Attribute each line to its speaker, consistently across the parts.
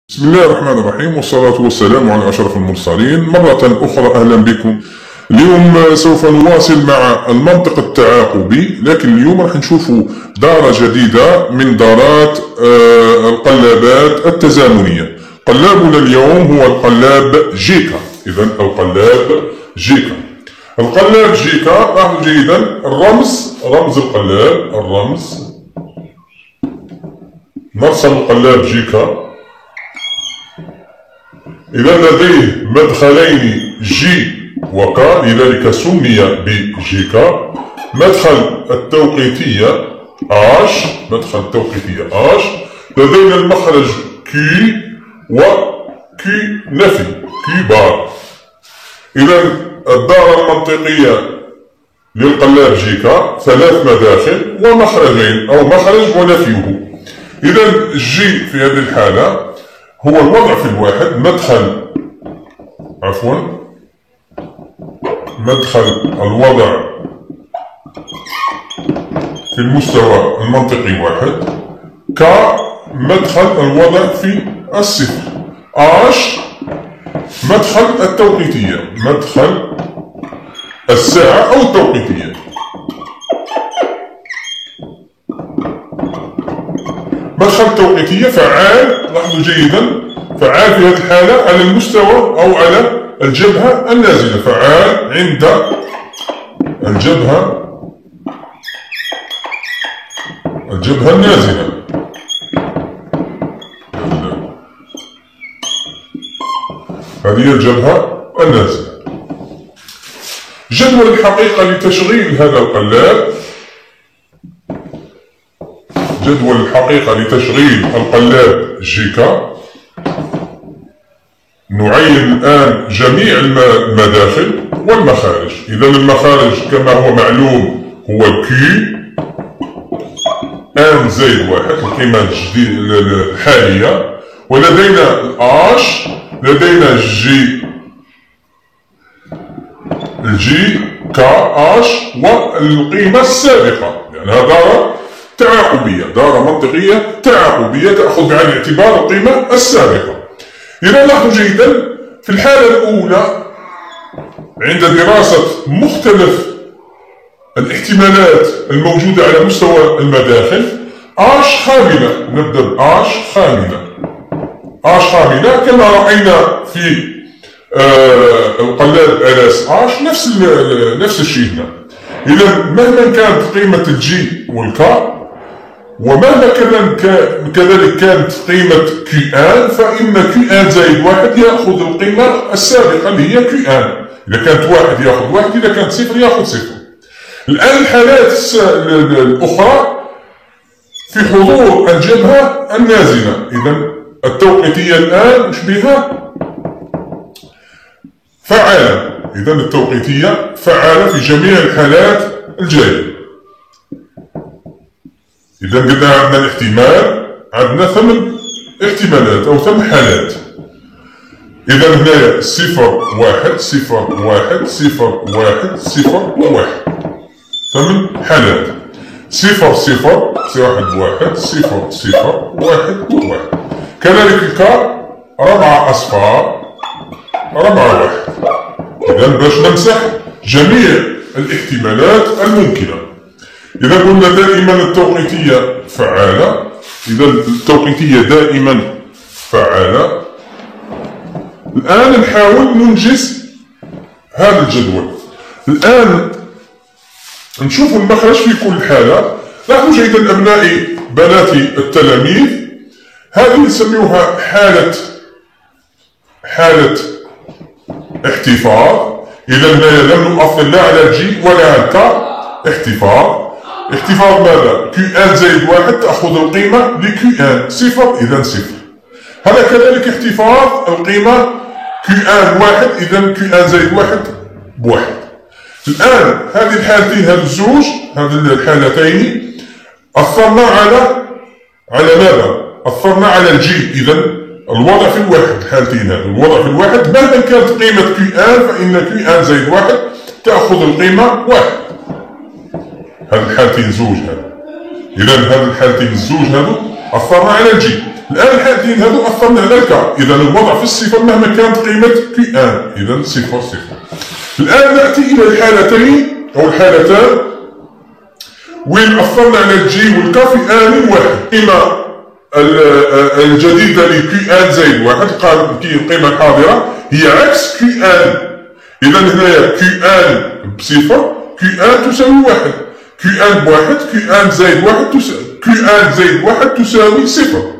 Speaker 1: بسم الله الرحمن الرحيم، والصلاة والسلام على أشرف المرسلين. مرة أخرى أهلا بكم. اليوم سوف نواصل مع المنطق التعاقبي، لكن اليوم راح نشوفوا دارة جديدة من دارات القلابات التزامنية. قلابنا اليوم هو القلاب جيكا. إذا القلاب جيكا. القلاب جيكا لاحظوا جيدا رمز القلاب، نرسم القلاب جيكا. إذا لديه مدخلين جي وكا، لذلك سمي بجيكا. مدخل التوقيتية اش، لدينا المخرج كي وكي نفي، كي بار. إذا الدارة المنطقية للقلاب جيكا ثلاث مداخل ومخرجين أو مخرج ونفيه. إذا الجي في هذه الحالة هو الوضع في الواحد، مدخل الوضع في المستوى المنطقي واحد، كمدخل الوضع في الصفر. اش مدخل التوقيتية، مدخل الساعة أو التوقيتية. مدخل التوقيتية فعال، لاحظوا جيدا، فعال في هذه الحالة على المستوى أو على الجبهة النازلة، فعال عند الجبهة النازلة. هذه الجبهة النازلة. جدول الحقيقة لتشغيل هذا القلاب، جدول الحقيقة لتشغيل القلاب جيكا. نعين الآن جميع المداخل والمخارج. إذا المخارج كما هو معلوم هو كي ان زائد واحد، القيمة الجديدة الحالية، ولدينا الاش، لدينا الجي كا اش والقيمة السابقة، يعني هذا دارة تعاقبية، دارة منطقية تعاقبية تأخذ بعين الاعتبار القيمة السابقة. إذا لاحظوا جيدا في الحالة الأولى عند دراسة مختلف الاحتمالات الموجودة على مستوى المداخل، اش خاملة، نبدأ باش خاملة كما رأينا في القلاب LS اش، نفس الشيء هنا. إذا مهما كانت قيمة الجي والكا، ومهما كذلك كانت قيمة Q1، فإن Q1 زائد واحد يأخذ القيمة السابقة اللي هي Q1. إذا كانت واحد يأخذ واحد، إذا كانت صفر يأخذ صفر. الآن الحالات الأخرى في حضور الجبهة النازلة. إذا التوقيتية الآن وش بها؟ فعالة. إذا التوقيتية فعالة في جميع الحالات الجاية. إذا قلنا عندنا الاحتمال، عندنا 8 احتمالات أو 8 حالات. إذا هنايا 0 1 0 1 0 1 0 1، 8 حالات. 0 0 1 1 0 0 1 1. كذلك الكا 4 أصفار 4 1. إذا باش نمسح جميع الاحتمالات الممكنة. إذا قلنا دائما التوقيتية فعالة، إذا التوقيتية دائما فعالة. الآن نحاول ننجز هذا الجدول. الآن نشوف المخرج في كل حالة. لاحظوا جيدا أبنائي بناتي التلاميذ، هذه نسميوها حالة احتفاظ. إذا هنا لم نؤثر لا على الجي ولا على الكا. احتفاظ ماذا؟ Q1 زائد واحد تأخذ القيمة ل Q1 صفر، إذا صفر. هذا كذلك احتفاظ القيمة Q1 واحد، إذا Q1 زائد واحد بواحد. الآن هذه الحالتين، هذه الحالتين أثرنا على ماذا؟ أثرنا على الجي. إذا الوضع في الواحد، الحالتين هذه الوضع في الواحد، مهما كانت قيمة Q1 فإن Q1 زائد واحد تأخذ القيمة واحد. هذه الحالتين زوج هذا. إذا هذه الحالتين الزوج هذو أثرنا على الجي. الآن الحالتين هذو أثرنا على الكا، إذا الوضع في الصفر مهما كانت قيمة كي ان، إذا صفر صفر. الآن نأتي إلى الحالتين أو الحالتان وين أثرنا على الجي والكا في آن واحد. القيمة الجديدة لكي ان زائد واحد القيمة الحاضرة هي عكس كي ان. إذا هنايا كي ان بصفر، كي ان تساوي واحد، كي ان بواحد، كي ان زائد واحد كي ان زائد واحد تساوي صفر.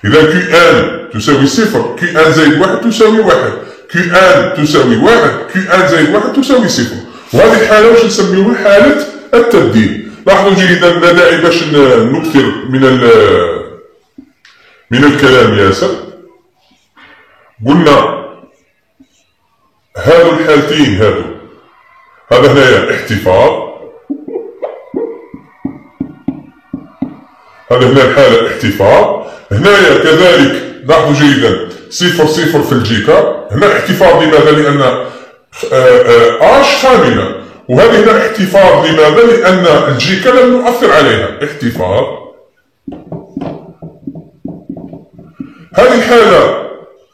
Speaker 1: إذا كي ان تساوي صفر، كي ان زائد واحد تساوي واحد، كي ان تساوي واحد، كي ان زائد واحد تساوي صفر. وهذه الحالة واش نسميوها حالة التبديل. لاحظوا جيدا لا داعي باش نكثر من الكلام ياسر. قلنا هذو الحالتين هذا هنايا احتفاظ، هذا هنا الحالة احتفاظ. هنايا كذلك لاحظوا جيدا صفر صفر في الجيكا. هنا احتفاظ لماذا؟ لأن اش خامنة، وهذه هنا احتفاظ لماذا؟ لأن الجيكا لم نؤثر عليها. احتفاظ. هذه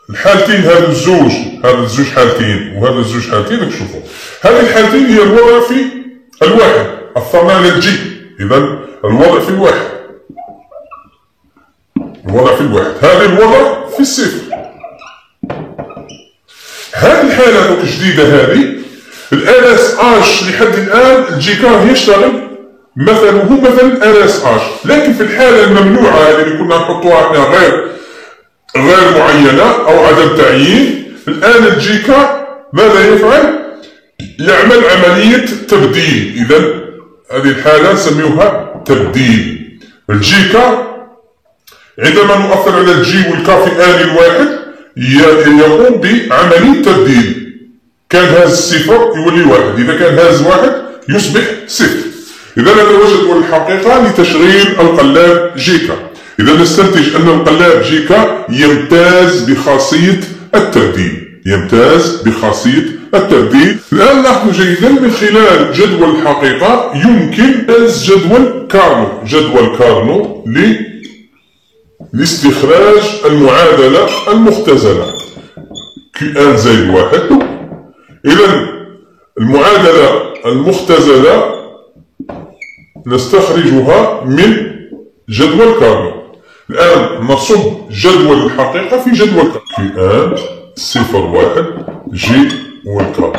Speaker 1: الحالتين هذا الزوج حالتين وهذا الزوج حالتين راك تشوفوا. هذه الحالتين هي الوضع في الواحد، أثرنا على الجي، إذا الوضع في الواحد. الوضع في الواحد، هذا الوضع في الصفر. هذه الحالة دوك جديدة هذه الاس اش لحد الآن الجيكا يشتغل مثله مثل الاس اش، لكن في الحالة الممنوعة هذه اللي كنا نحطوها احنا غير معينة أو عدم تعيين، الآن الجيكا ماذا يفعل؟ يعمل عملية تبديل. إذا هذه الحالة نسميوها تبديل. الجيكا عندما نؤثر على الجي والكا في آن الواحد يقوم بعملية تبديل. كان هاز صفر يولي واحد، إذا كان هاز واحد يصبح صفر. إذا هذا هو جدول الحقيقة لتشغيل القلاب جيكا. إذا نستنتج أن القلاب جيكا يمتاز بخاصية التبديل. يمتاز بخاصية التبديل. الآن لاحظوا جيدا من خلال جدول الحقيقة يمكن جدول كارنو. جدول كارنو لاستخراج المعادلة المختزلة كي ان زائد واحد. إذا المعادلة المختزلة نستخرجها من جدول كارنو. الآن نصب جدول الحقيقة في جدول كارنو. كي ان صفر واحد جي والكا.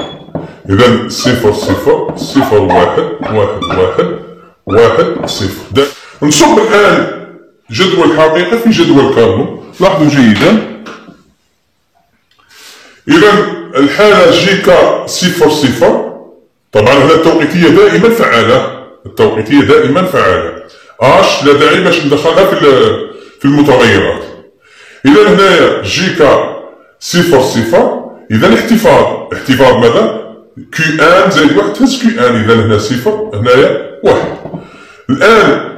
Speaker 1: إذا صفر صفر صفر واحد واحد واحد واحد صفر. نصب الآن جدول الحقيقة في جدول كارنو. لاحظوا جيدا. إذا الحالة جيكا صفر صفر، طبعا هنا التوقيتية دائما فعالة. التوقيتية دائما فعالة. اش لا داعي باش ندخلها في المتغيرات. إذا هنايا جيكا صفر صفر، إذا احتفاظ ماذا؟ كي ان زائد واحد تهز كي ان. إذا هنا صفر هنايا واحد. الآن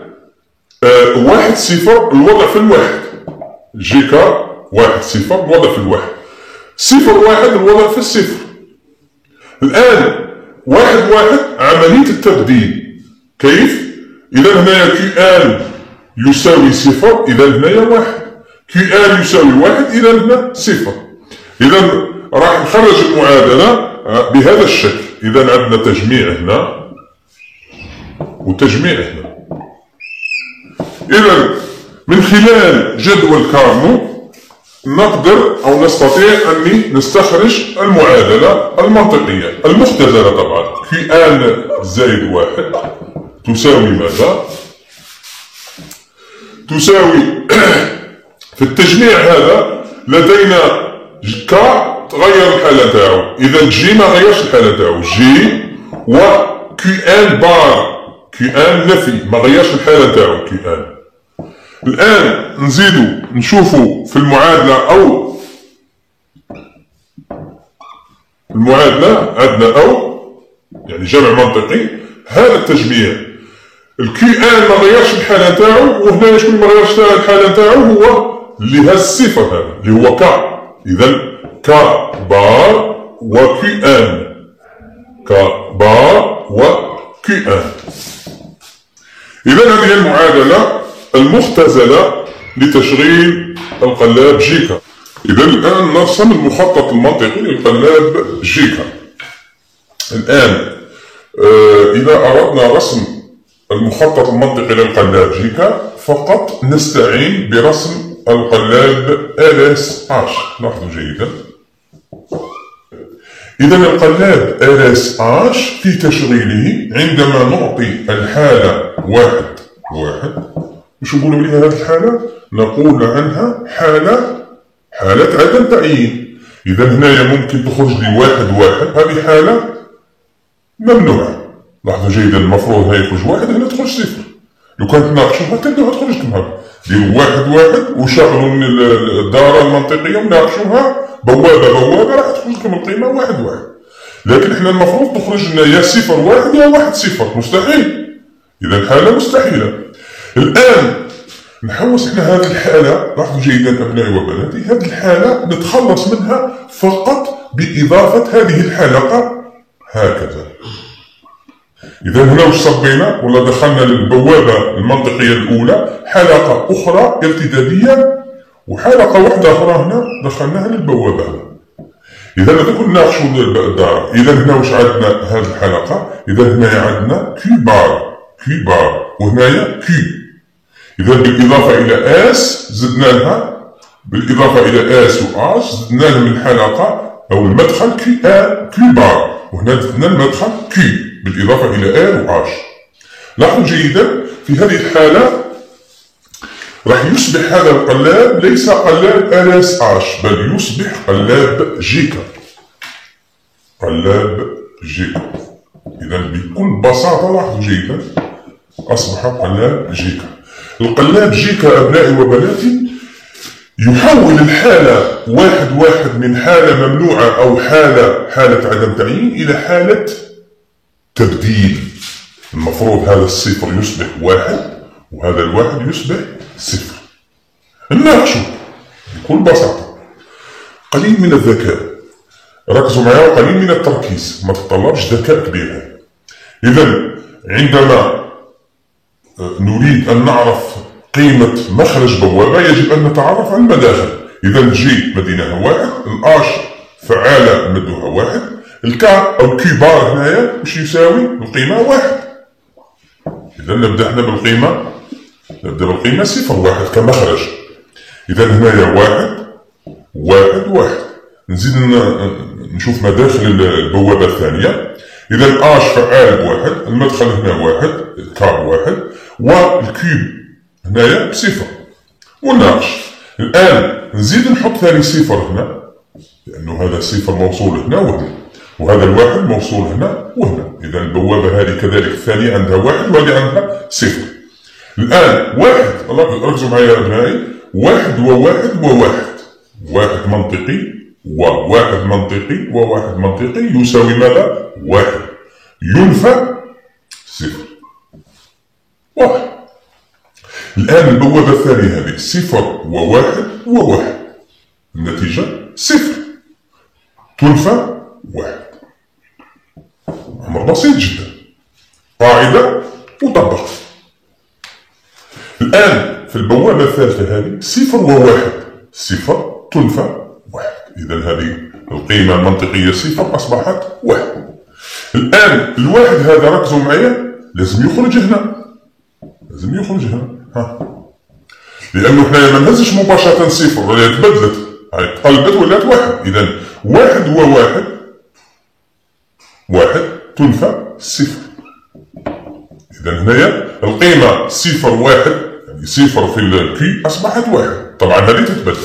Speaker 1: واحد صفر الوضع في الواحد. جيكا واحد صفر الوضع في الواحد. صفر واحد الوضع في الصفر. الآن واحد واحد عملية التبديل. كيف؟ إذا هنايا كي ان يساوي صفر، إذا هنايا واحد. كي ان يساوي واحد، إذا هنا صفر. إذا راح نخرج المعادلة بهذا الشكل. إذا عندنا تجميع هنا وتجميع هنا. إذا من خلال جدول كارنو نقدر أو نستطيع أن نستخرج المعادلة المنطقية المختزلة. طبعا كي ان زائد واحد تساوي ماذا؟ تساوي في التجميع هذا لدينا كا تغير الحالة تاعو، إذا جي ما غيرش الحالة تاعو. جي و كي ان بار، كي ان نفي ما غيرش الحالة تاعو كي ان. الآن نزيدو نشوفو في المعادلة أو المعادلة عندنا أو يعني جمع منطقي. هذا التجميع الكي ان ما غيرش الحالة تاعو، وهنا شكون ما غيرش الحالة تاعو؟ هو اللي هز الصفر هذا اللي هو كا. إذا كا بار و كي ان، كا بار و كي ان. إذا هذه المعادلة المختزلة لتشغيل القلاب جيكا. إذا الآن نرسم المخطط المنطقي للقلاب جيكا. الآن إذا أردنا رسم المخطط المنطقي للقلاب جيكا فقط نستعين برسم القلاب LSH. لاحظوا جيدا. إذا القلاب LSH في تشغيله عندما نعطي الحالة 1 وش نقولوا لها هذه الحالة؟ نقول عنها حالة عدم تعيين. إذا هنايا ممكن تخرج لي 1 هذه حالة ممنوعة. لاحظوا جيدا المفروض هنا يخرج 1 هنا تخرج 0. لو كانت ناقشوها تلقاها تخرج لكم هكا. ديروا 1 وشغلوا من الدارة المنطقية وناقشوها بوابة راح تخرج لكم القيمة 1. لكن احنا المفروض تخرج لنا يا 0 يا 1 مستحيل. إذا حالة مستحيلة. الآن نحوس احنا هذه الحالة. لاحظوا جيدا أبنائي وبناتي هذه الحالة نتخلص منها فقط بإضافة هذه الحلقة هكذا. إذا هنا وش صبينا ولا دخلنا للبوابة المنطقية الأولى حلقة أخرى ارتدادية وحلقة واحدة أخرى هنا دخلناها للبوابة. إذا هذا كنا ناقشوا الدار. إذا هنا وش عندنا هذه الحلقة؟ إذا هنا عندنا كي بار وهنايا كي. إذا بالإضافة إلى اس زدنا لها بالإضافة إلى اس و اش زدنا لهم الحلقة أو المدخل كي بار وهنا زدنا المدخل كي بالإضافة إلى ال و اش. لاحظوا جيدا في هذه الحالة راح يصبح هذا القلاب ليس قلاب LSH بل يصبح قلاب جيكا. إذا بكل بساطة لاحظوا جيدا أصبح قلاب جيكا. القلاب جيكا أبنائي وبناتي يحول الحالة 1 من حالة ممنوعة أو حالة عدم تعيين إلى حالة تبديل. المفروض هذا الصفر يصبح 1 وهذا الواحد يصبح 0. نناقشوا بكل بساطة. قليل من الذكاء ركزوا معي وقليل من التركيز ما تتطلبش ذكاء كبير. إذا عندما نريد أن نعرف قيمة مخرج بوابة يجب أن نتعرف على المداخل. إذا الجي مدينها 1 الآش فعالة مدوها 1 الكا أو الكي بار هنايا مش يساوي القيمة 1. إذا نبدأ احنا بالقيمة 0 كمخرج. إذا هنايا 1 نزيد نشوف مداخل البوابة الثانية. إذا الآش فعال 1 المدخل هنا 1 كاب 1 والكيب هنايا 0 وناقش. الآن نزيد نحط ثاني 0 هنا لأنه هذا 0 موصول هنا وهنا وهذا الواحد موصول هنا وهنا. إذا البوابة هذه كذلك الثانية عندها 1 وهذه عندها 0. الآن 1 ركزوا معي يا أبنائي 1 واحد منطقي وواحد منطقي يساوي ماذا؟ 1 ينفى 0 1. الآن البوابة الثانية هذه 0 و1 النتيجة 0 تنفى 1. أمر بسيط جدا قاعدة مطبقة. الآن في البوابة الثالثة هذه 0 و1 0 تنفى 1. إذا هذه القيمة المنطقية 0 أصبحت 1. الآن الواحد هذا ركزوا معي لازم يخرج هنا لأنه احنا ما نهزش مباشرة 0 ولا تبدلت هاي تقلبت ولات 1. إذا 1 تنفى 0. إذا هنايا القيمة 0 يعني 0 في الكي أصبحت 1. طبعا هذه تتبدل.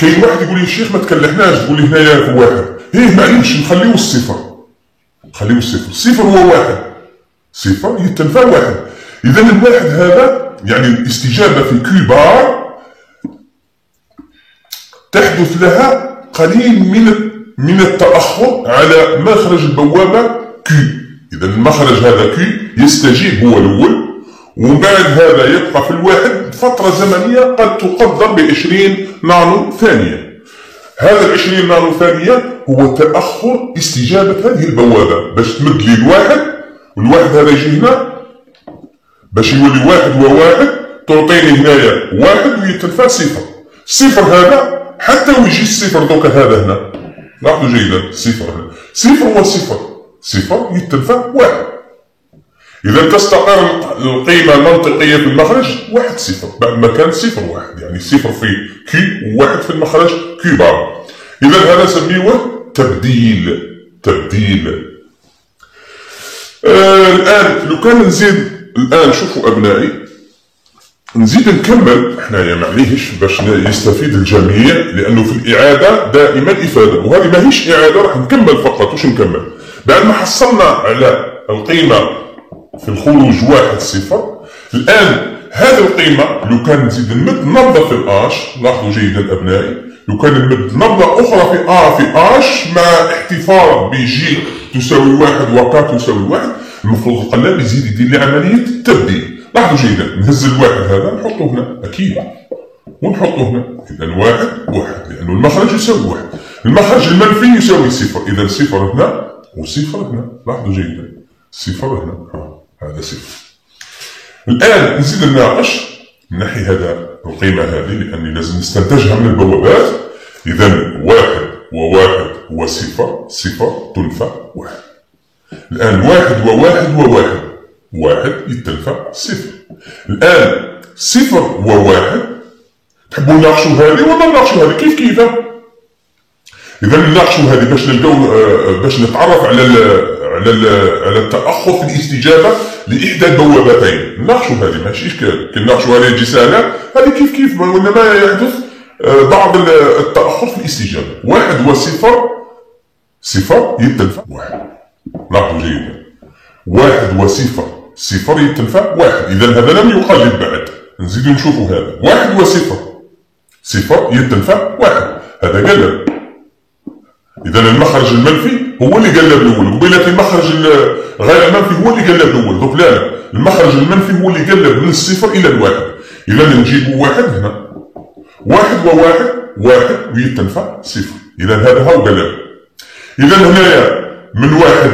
Speaker 1: كاين واحد يقول لي الشيخ ما تكلحناش تقول لي هنايا 1 معليش نخليو الصفر 0 هو 0 يتنفى 1. إذا الواحد هذا يعني الاستجابة في كي بار تحدث لها قليل من التأخر على مخرج البوابة كي. إذا المخرج هذا كي يستجيب هو الأول ومن بعد هذا يبقى في الواحد فترة زمنية قد تقدر ب20 نانو ثانية. هذا 20 نانو ثانية هو تأخر استجابة هذه البوابة باش تمد لي الواحد والواحد هذا يجي هنا باش يولي 1 و1 تعطيني هنايا واحد ويتلفى صفر. الصفر هذا حتى ويجي الصفر دوكا هذا هنا، لاحظوا جيدا صفر هنا، صفر وصفر، صفر يتلفى واحد. إذا تستقر القيمة المنطقية في المخرج واحد صفر بعد ما كان صفر واحد، يعني صفر في كي وواحد في المخرج كي بار. إذا هذا نسميوه تبديل. الآن لو كان نزيد، الآن شوفوا أبنائي، نزيد نكمل حنايا معليهش باش يستفيد الجميع، لأنه في الإعادة دائما إفادة، وهذه ماهيش إعادة، راح نكمل فقط. واش نكمل؟ بعد ما حصلنا على القيمة في الخروج واحد صفر، الآن هذه القيمة لو كان نزيد نمد نبضة في الآش، لاحظوا جيدا أبنائي، لو كان نمد نبضة أخرى في آش مع احتفاظ بجي تساوي واحد وكا تساوي واحد، المفروض القلاب يزيد يدير لي عملية التبديل. لاحظوا جيدا، نهز الواحد هذا نحطه هنا أكيد، ونحطه هنا، إذا واحد لأنه المخرج يساوي واحد، المخرج المنفي يساوي صفر، إذا صفر هنا وصفر هنا، لاحظوا جيدا، صفر هنا، هذا صفر. الآن نزيد نناقش نحي هذا القيمة هذه، لأني لازم نستنتجها من البوابات. إذا واحد وواحد وصفر، صفر تنفى واحد. الآن واحد وواحد واحد يتلفى صفر. الآن صفر وواحد، تحبوا نناقشوا هذه ولا نناقشوا هذه؟ كيف إذا نناقشوا هذه باش نلقاو، باش نتعرف على التأخر في الاستجابة لإحدى البوابتين. نناقشوا هذه ماشي إشكال، كي نناقشوا هذه يجي سهلة، هذه كيف وإنما يحدث بعض التأخر في الاستجابة. واحد وصفر، صفر يتلفى واحد، لاحظوا جيدا، واحد وصفر، صفر يتلفى واحد. إذا هذا لم يقلب بعد، نزيدو نشوفوا هذا، واحد وصفر، صفر يتلفى واحد، هذا قلب. إذا المخرج المنفي هو اللي قلب الأول، قبيلة المخرج غير المنفي هو اللي قلب الأول، دوك لا، المخرج المنفي هو اللي قلب من الصفر إلى الواحد. إذا نجيبوا واحد هنا، واحد وواحد واحد ويتنفى صفر، إذا هذا هو قلب. إذا هنايا من واحد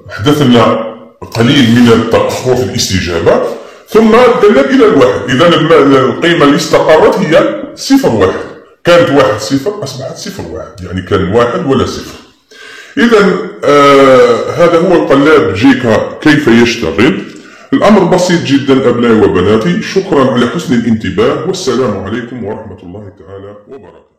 Speaker 1: حدث لنا قليل من التأخر في الاستجابة، ثم قلب إلى الواحد. إذا القيمة اللي استقرت هي صفر واحد، كانت واحد صفر أصبحت صفر واحد، يعني كان واحد ولا صفر. إذا هذا هو القلاب جيكا كيف يشتغل. الأمر بسيط جدا أبنائي وبناتي. شكرا على حسن الانتباه، والسلام عليكم ورحمة الله تعالى وبركاته.